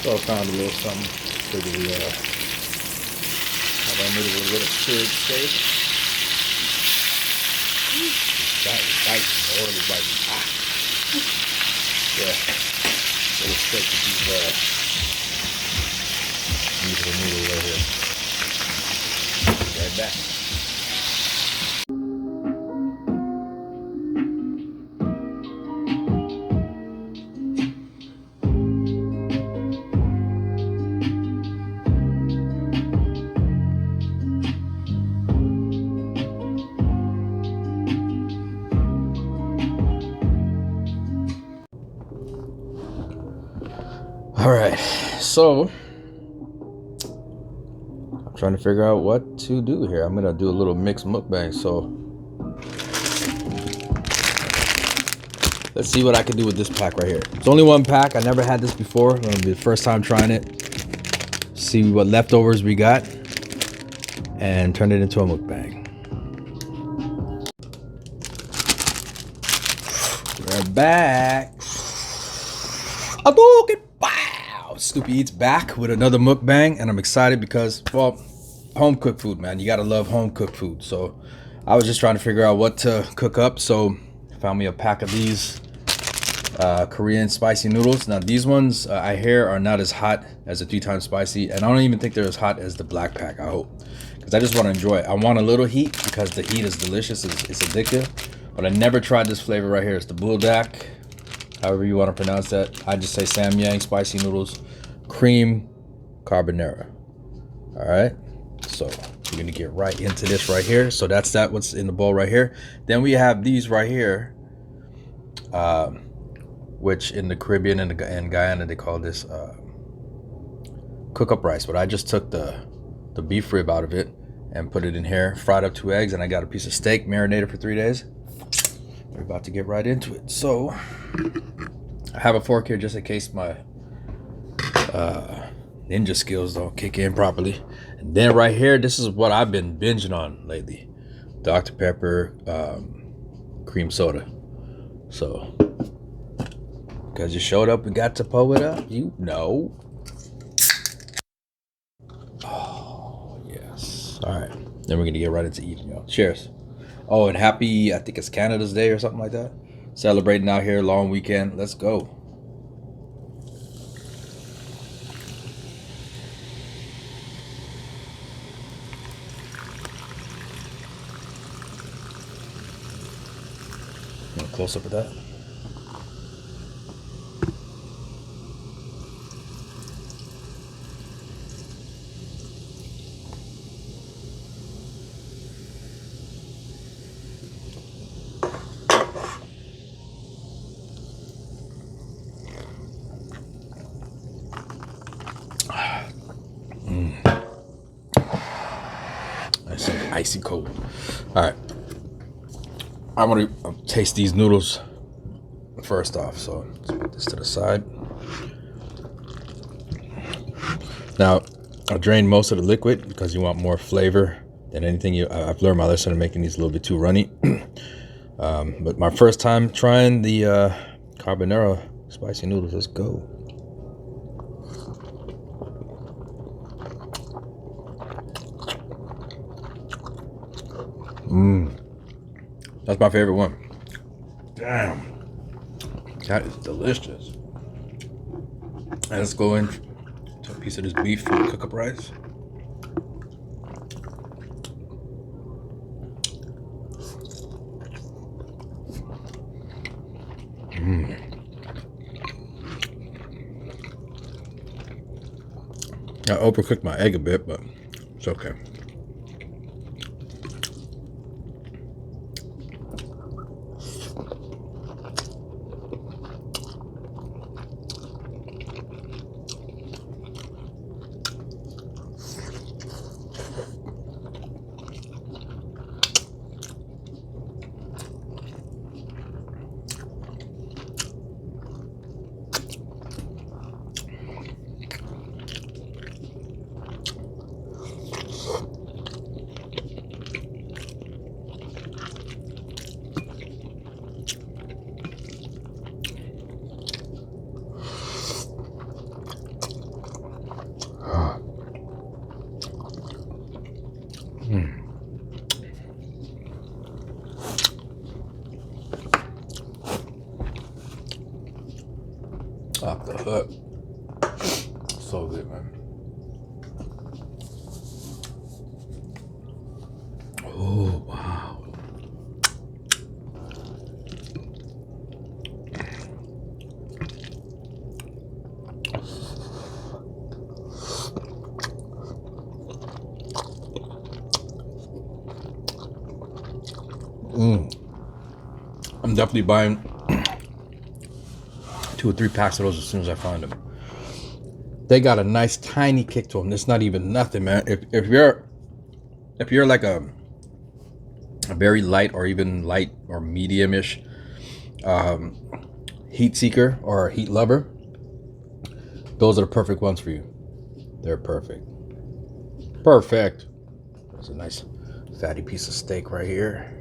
So I found a little something for the have I made a little cured steak. That is biting, Lord is biting. Ah. Yeah. Little steak with these noodles right here. Right back. All right, so I'm trying to figure out what to do here. I'm gonna do a little mixed mukbang. So let's see what I can do with this pack right here. It's only one pack. I never had this before. It's gonna be the first time trying it. See what leftovers we got and turn it into a mukbang. We're back. Snoopy Eats back with another mukbang, and I'm excited because, well, home cooked food, man. You gotta love home cooked food. So I was just trying to figure out what to cook up. So I found me a pack of these Korean spicy noodles. Now these ones I hear are not as hot as the 3 times spicy, and I don't even think they're as hot as the black pack. I hope, because I just want to enjoy it. I want a little heat because the heat is delicious. It's addictive. But I never tried this flavor right here. It's the buldak, however you want to pronounce that. I just say Samyang spicy noodles, cream carbonara. All right, so we're gonna get right into this right here. So that's what's in the bowl right here. Then we have these right here, which in the Caribbean and Guyana they call this cook up rice. But I just took the beef rib out of it and put it in here, fried up 2 eggs, and I got a piece of steak marinated for 3 days. We're about to get right into it. So I have a fork here just in case my ninja skills don't kick in properly. And then right here, this is what I've been binging on lately: Dr. Pepper cream soda. So because you showed up and got to pull it up, you know. Oh yes. All right, then we're gonna get right into eating, y'all. Cheers. Oh, and happy, I think it's Canada's Day or something like that. Celebrating out here, long weekend. Let's go. Close up with that. Nice and icy cold. All right. I want to taste these noodles first off, so let's put this to the side. Now, I drained most of the liquid because you want more flavor than anything. I've learned my lesson of making these a little bit too runny. But my first time trying the carbonara spicy noodles. Let's go. That's my favorite one. Damn, that is delicious. And let's go in to a piece of this beef for the cook-up rice. I overcooked my egg a bit, but it's okay. off the hook. So good, man. Oh, wow. I'm definitely buying 2 or 3 packs of those as soon as I find them. They got a nice tiny kick to them. It's not even nothing, man. If you're like a very light or even light or medium-ish heat seeker or heat lover, those are the perfect ones for you. They're perfect. Perfect. There's a nice fatty piece of steak right here.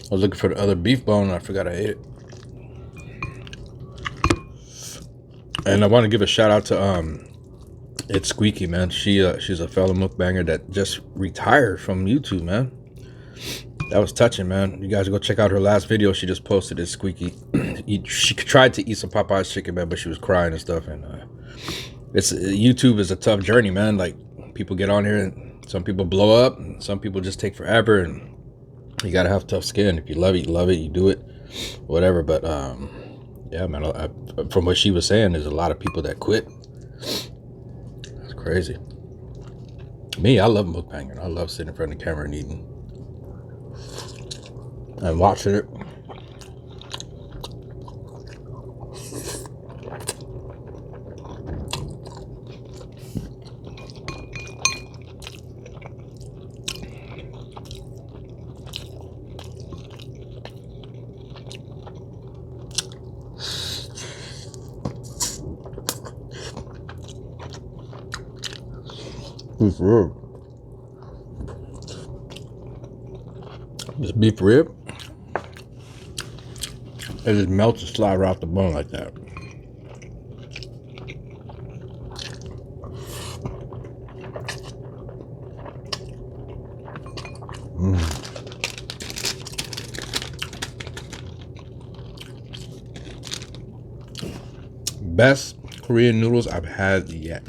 I was looking for the other beef bone and I forgot I ate it. And I want to give a shout out to It's Squeaky, man. She's a fellow mukbanger that just retired from YouTube, man. That was touching, man. You guys go check out her last video she just posted. It's Squeaky. She tried to eat some Popeye's chicken, man, but she was crying and stuff. And YouTube is a tough journey, man. Like, people get on here and some people blow up and some people just take forever, and you gotta have tough skin. If you love it, you do it, whatever. But yeah, man, from what she was saying, there's a lot of people that quit. It's crazy. Me, I love mukbanging. I love sitting in front of the camera and eating and watching it. Beef rib. This beef rib, it just melts and slides right off the bone like that. Best Korean noodles I've had yet.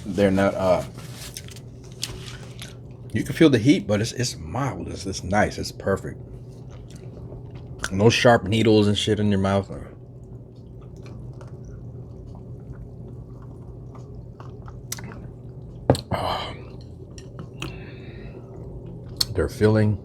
They're not You can feel the heat, but it's mild. It's nice. It's perfect. No sharp needles and shit in your mouth. Oh. They're filling.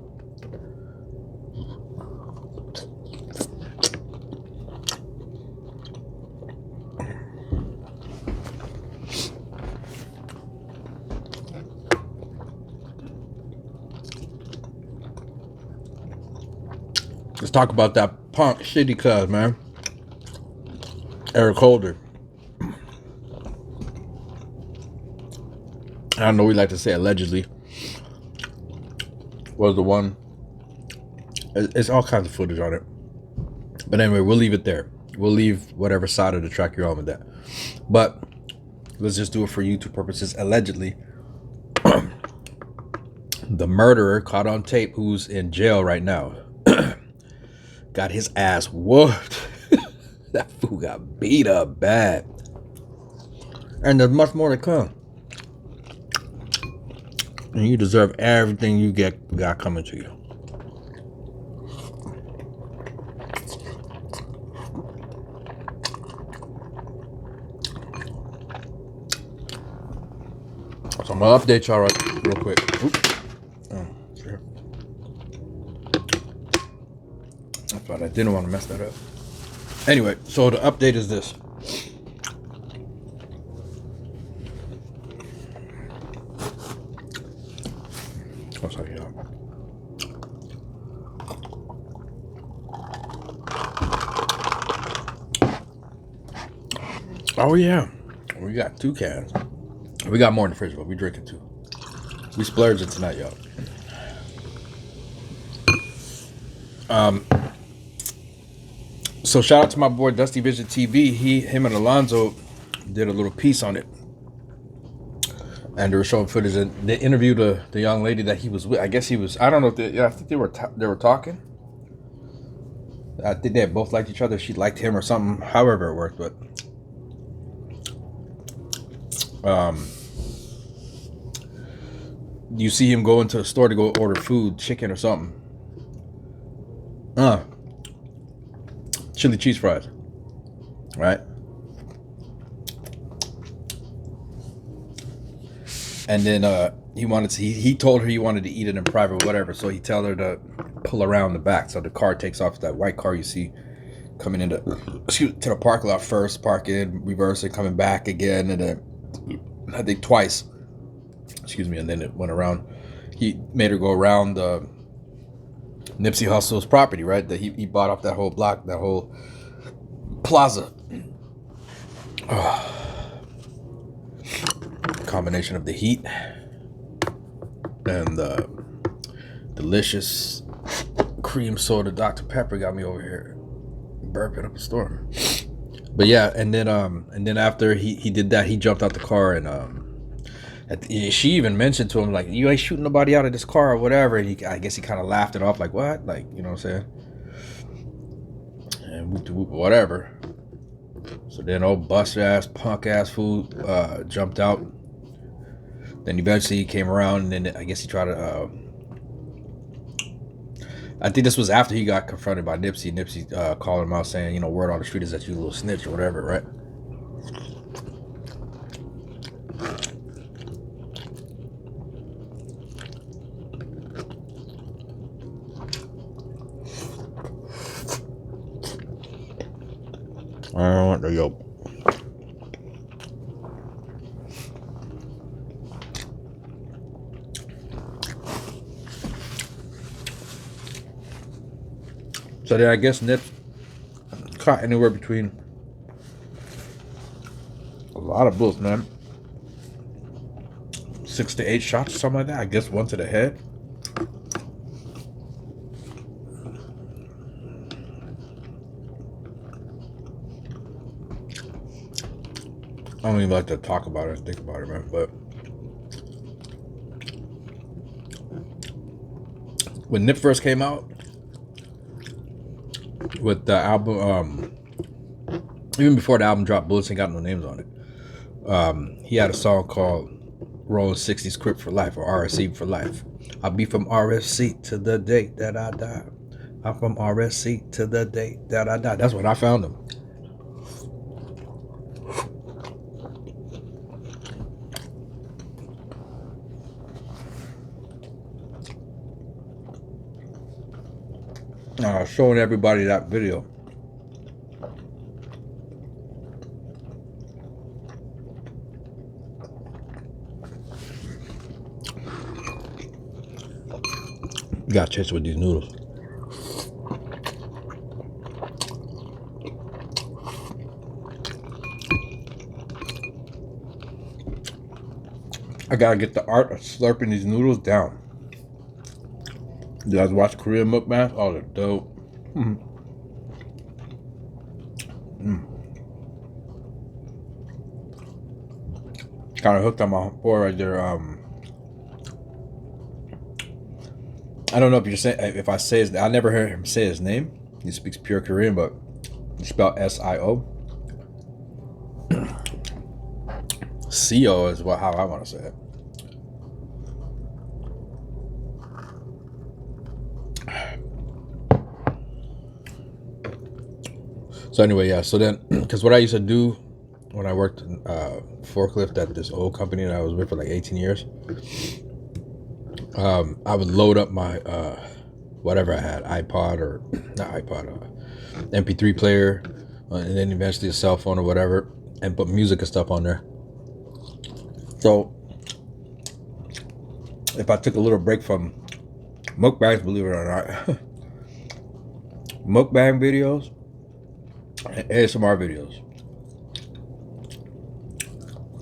Let's talk about that punk shitty cuz, man. Eric Holder. I don't know, we like to say allegedly. Was the one. It's all kinds of footage on it. But anyway, we'll leave it there. We'll leave whatever side of the track you're on with that. But let's just do it for YouTube purposes. Allegedly, the murderer caught on tape, who's in jail right now, got his ass whooped. That fool got beat up bad. And there's much more to come. And you deserve everything you got coming to you. So I'm gonna update y'all real quick. Oops. Oh, sure. I thought I didn't want to mess that up. Anyway, so the update is this. Oh, sorry, yeah. Oh yeah, we got 2 cans. We got more in the fridge, but we drinking 2. We splurging tonight, y'all. So shout out to my boy Dusty Vision TV. Him and Alonzo did a little piece on it, and they were showing footage. And they interviewed the young lady that he was with. I guess he was. I don't know if they. Yeah, I think they were talking. I think they both liked each other. She liked him or something. However it worked, but you see him go into a store to go order food, chicken or something. Chili cheese fries, right? And then he told her he wanted to eat it in private, whatever. So he told her to pull around the back. So the car takes off, that white car you see coming into to the parking lot first, park in, reverse it, coming back again, and then I think twice. Excuse me, and then it went around. He made her go around Nipsey Hussle's property, right? That he bought off that whole block, that whole plaza. Combination of the heat and the delicious cream soda Dr. Pepper got me over here burping up a storm. But yeah, and then after he did that, he jumped out the car, and she even mentioned to him, like, you ain't shooting nobody out of this car or whatever. And I guess he kind of laughed it off, like, what? Like, you know what I'm saying? And whatever. So then old busted ass, punk ass fool jumped out. Then eventually he came around, and then I guess he tried to. I think this was after he got confronted by Nipsey. Nipsey calling him out, saying, you know, word on the street is that you little snitch or whatever, right? I don't want the yolk. So then I guess Nip caught anywhere between a lot of bullets, man. 6 to 8 shots or something like that. I guess 1 to the head. I don't even like to talk about it and think about it, man. But when Nip first came out with the album, even before the album dropped, Bullets Ain't Got No Names on it, he had a song called rolling 60s crip for life, or RSC for life. I'll be from RSC to the day that I die. I'm from RSC to the day that I die. That's when I found them. Showing everybody that video. You gotta taste with these noodles. I gotta get the art of slurping these noodles down. You guys watch Korean mukbangs? Oh, they're dope. Kind of hooked on my boy right there. I don't know if you're saying, if I say his, I never heard him say his name. He speaks pure Korean, but he spelled S-I-O. C-O is how I want to say it. So anyway, yeah. So then, because what I used to do when I worked in forklift at this old company that I was with for like 18 years, I would load up my whatever I had, iPod or not iPod, MP3 player, and then eventually a cell phone or whatever, and put music and stuff on there. So if I took a little break from mukbangs, believe it or not, mukbang videos and ASMR videos,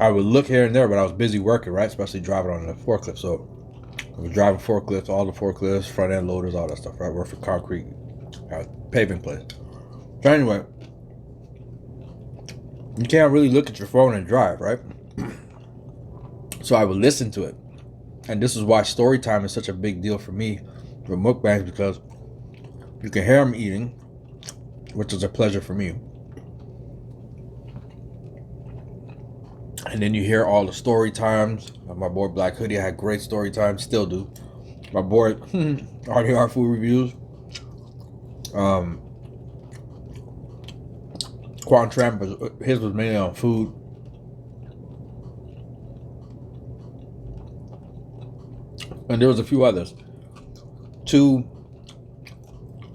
I would look here and there, but I was busy working, right? Especially driving on the forklift. So I was driving forklifts, all the forklifts, front end loaders, all that stuff, right? Work for concrete, paving place. So anyway, you can't really look at your phone and drive, right? So I would listen to it. And this is why story time is such a big deal for me with mukbangs, because you can hear them eating, which is a pleasure for me. And then you hear all the story times. My boy Black Hoodie had great story times, still do. My boy RDR Food Reviews. Quan Tramp, his was mainly on food. And there was a few others. Two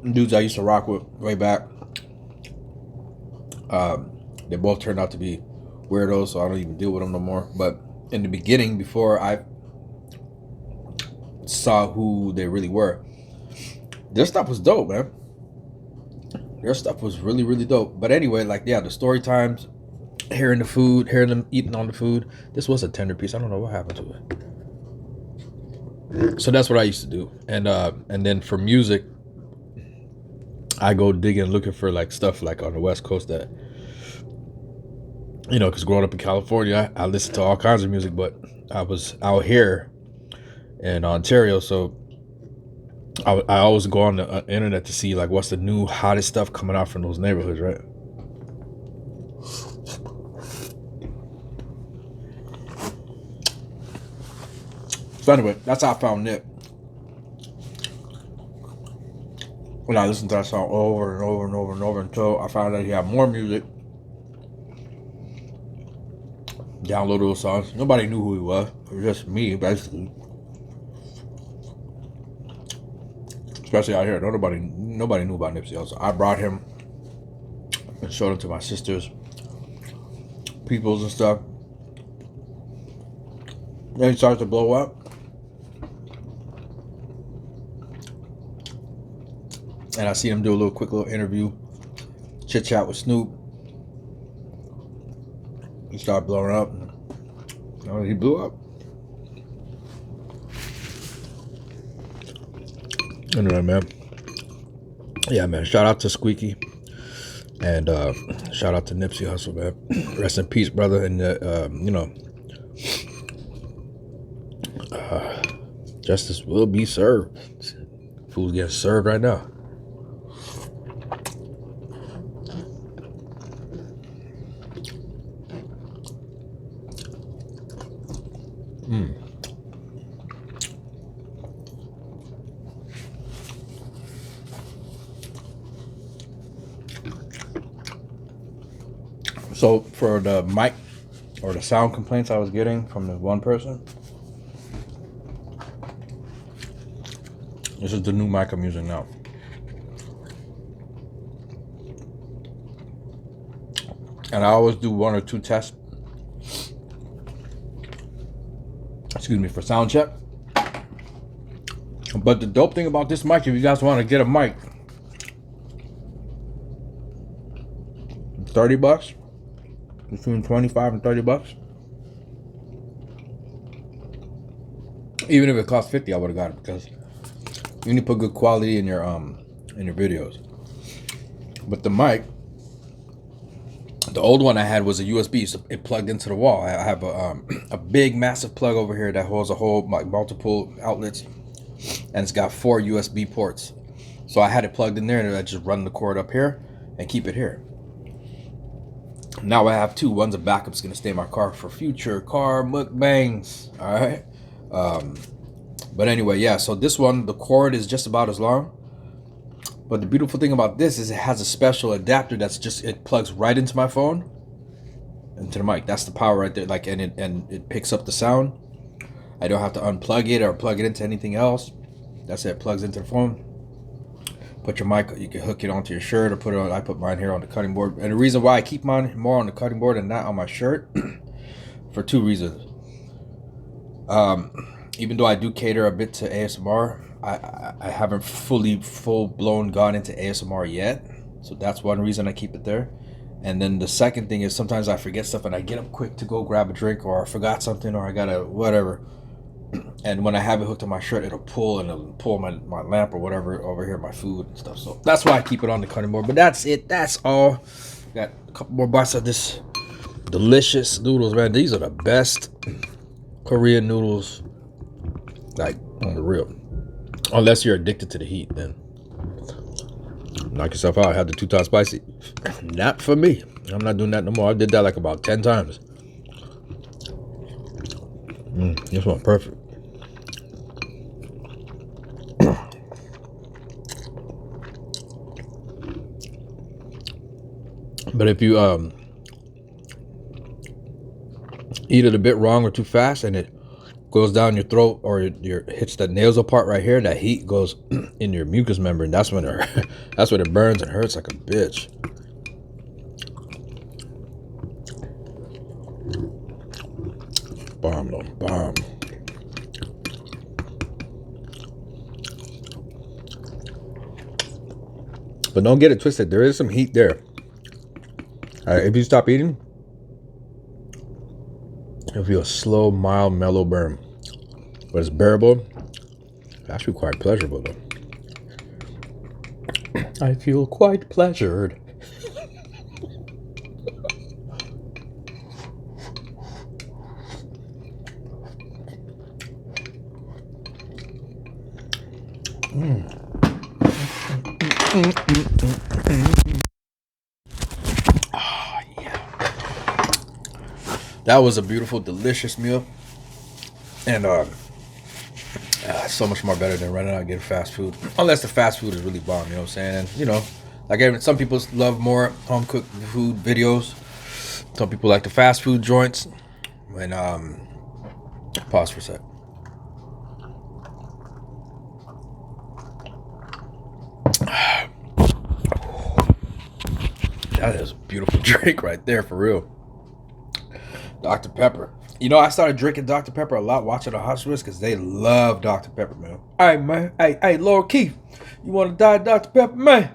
dudes I used to rock with way back. They both turned out to be weirdos, so I don't even deal with them no more. But in the beginning, before I saw who they really were, their stuff was dope, man. Their stuff was really, really dope. But anyway, like, yeah, the story times, hearing the food, hearing them eating on the food. This was a tender piece. I don't know what happened to it. So that's what I used to do. And then for music, I go digging, looking for like stuff like on the West Coast that, you know, because growing up in California, I listened to all kinds of music, but I was out here in Ontario, so I always go on the internet to see like what's the new hottest stuff coming out from those neighborhoods, right? So anyway, that's how I found Nip. When I listened to that song over and over and over and over until I found out he had more music. Download those songs. Nobody knew who he was. It was just me, basically. Especially out here, nobody knew about Nipsey Hussle. I brought him and showed him to my sisters, peoples and stuff. Then he started to blow up. And I see him do a quick little interview, chit chat with Snoop. He started blowing up. And, he blew up. Anyway, man. Yeah, man. Shout out to Squeaky. And shout out to Nipsey Hussle, man. Rest in peace, brother. And, you know, justice will be served. Food's getting served right now. So for the mic or the sound complaints I was getting from the one person, this is the new mic I'm using now. And I always do 1 or 2 tests, excuse me, for sound check. But the dope thing about this mic, if you guys want to get a mic, $30, between 25 and $30. Even if it cost 50, I would have got it, because you need to put good quality in your videos. But the mic, the old one I had was a USB, so it plugged into the wall. I have a big, massive plug over here that holds a whole, like, multiple outlets, and it's got 4 USB ports. So I had it plugged in there, and I just run the cord up here and keep it here. Now I have 2. One's a backup. It's gonna stay in my car for future car mukbangs. All right. But anyway, yeah. So this one, the cord is just about as long. But the beautiful thing about this is it has a special adapter that's just, it plugs right into my phone, into the mic. That's the power right there. Like, and it picks up the sound. I don't have to unplug it or plug it into anything else. That's it. It plugs into the phone. Put your mic, you can hook it onto your shirt or put it on. I put mine here on the cutting board. And the reason why I keep mine more on the cutting board and not on my shirt, for 2 reasons. Even though I do cater a bit to ASMR, I haven't full-blown gone into ASMR yet. So that's one reason I keep it there. And then the second thing is sometimes I forget stuff and I get up quick to go grab a drink, or I forgot something, or I gotta whatever. And when I have it hooked to my shirt, it'll pull my lamp or whatever over here, my food and stuff. So that's why I keep it on the cutting board. But that's it. That's all. Got a couple more bites of this delicious noodles, man. These are the best Korean noodles, like, on the real. Unless you're addicted to the heat, then knock yourself out. I had the 2 times spicy. Not for me. I'm not doing that no more. I did that like about 10 times. This one perfect. But if you eat it a bit wrong or too fast and it goes down your throat, or your hits that nasal part right here, that heat goes in your mucous membrane. That's when it burns and hurts like a bitch. Bomb though, bomb. But don't get it twisted. There is some heat there. If you stop eating, it'll feel a slow, mild, mellow burn. But it's bearable. It's actually quite pleasurable, though. I feel quite pleasured. That was a beautiful, delicious meal, and so much more better than running out and getting fast food. Unless the fast food is really bomb, you know what I'm saying? And, you know, like, some people love more home cooked food videos. Some people like the fast food joints. And pause for a sec. That is a beautiful drink right there, for real. Dr. Pepper. You know, I started drinking Dr. Pepper a lot watching the Hustlers, because they love Dr. Pepper, man. Hey, man. Hey, Laura Keith. You want to die Dr. Pepper, man?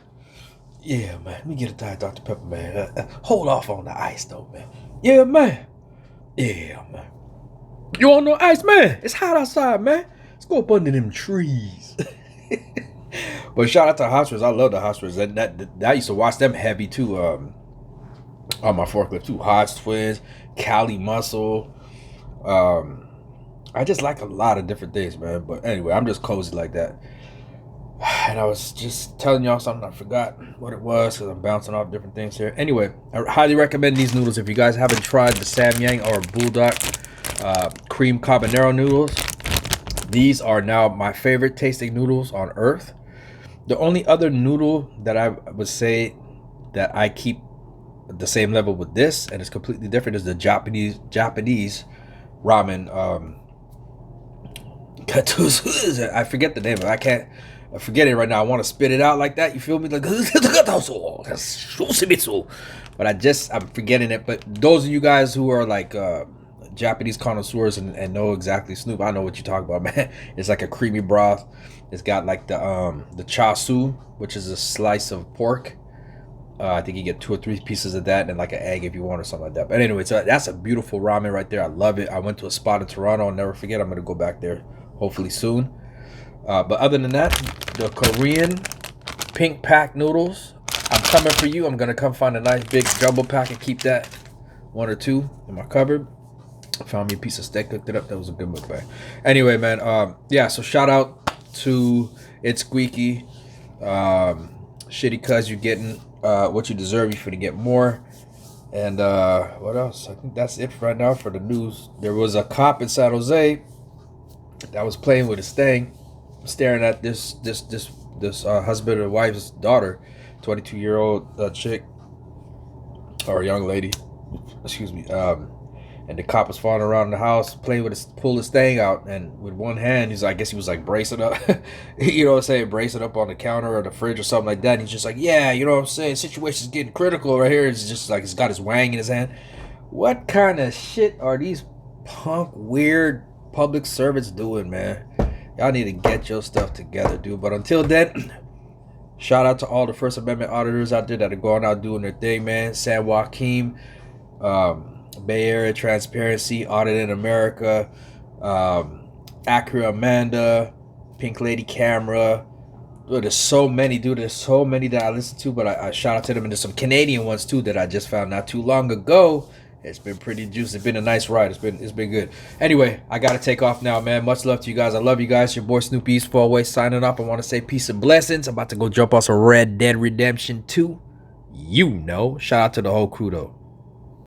Yeah, man. Let me get a diet Dr. Pepper, man. Hold off on the ice, though, man. Yeah, man. Yeah, man. You want no ice, man? It's hot outside, man. Let's go up under them trees. But shout out to Hustlers. I love the Hustlers. I used to watch them heavy, too, on my forklift, too. Hodge Twins, Cali Muscle. I just like a lot of different things, man. But anyway, I'm just cozy like that. And I was just telling y'all something. I forgot what it was because I'm bouncing off different things here. Anyway, I highly recommend these noodles. If you guys haven't tried the Samyang or buldak cream carbonara noodles, these are now my favorite tasting noodles on earth. The only other noodle that I would say that I keep the same level with this, and it's completely different, is the Japanese ramen. I forget the name of it. I forget it right now. I want to spit it out like that. You feel me? Like, but I'm forgetting it. But those of you guys who are like Japanese connoisseurs and know exactly Snoop, I know what you're talking about, man. It's like a creamy broth. It's got like the chasu, which is a slice of pork. I think you get 2 or 3 pieces of that and like an egg if you want or something like that. But anyway, so that's a beautiful ramen right there. I love it. I went to a spot in Toronto. I'll never forget. I'm going to go back there hopefully soon. But other than that, the Korean pink pack noodles, I'm coming for you. I'm going to come find a nice big jumbo pack and keep that 1 or 2 in my cupboard. Found me a piece of steak, cooked it up. That was a good mukbang. Anyway, man, yeah, so shout out to It's Squeaky. Shitty cuz you're getting what you deserve. You finna get more. And what else? I think that's it right now for the news. There was a cop in San Jose that was playing with his thing, staring at this husband and wife's daughter, 22-year-old chick or young lady, excuse me. And the cop was falling around the house, playing with pull his thing out, and with one hand, I guess he was like bracing up, you know what I'm saying, bracing up on the counter or the fridge or something like that. And he's just like, yeah, you know what I'm saying, situation's getting critical right here. It's just like he's got his wang in his hand. What kind of shit are these punk, weird public servants doing, man? Y'all need to get your stuff together, dude. But until then, shout out to all the First Amendment auditors out there that are going out doing their thing, man. San Joaquin, Bay Area Transparency, Audit in America, Acura Amanda, Pink Lady Camera. Dude, there's so many, dude. There's so many that I listen to, but I shout out to them. And there's some Canadian ones too that I just found not too long ago. It's been pretty juicy. It's been a nice ride. It's been good. Anyway, I gotta take off now, man. Much love to you guys. I love you guys. Your boy Snoopy Eats Fallway signing off. I want to say peace and blessings. I'm about to go jump on some Red Dead Redemption 2. You know. Shout out to the whole crew though.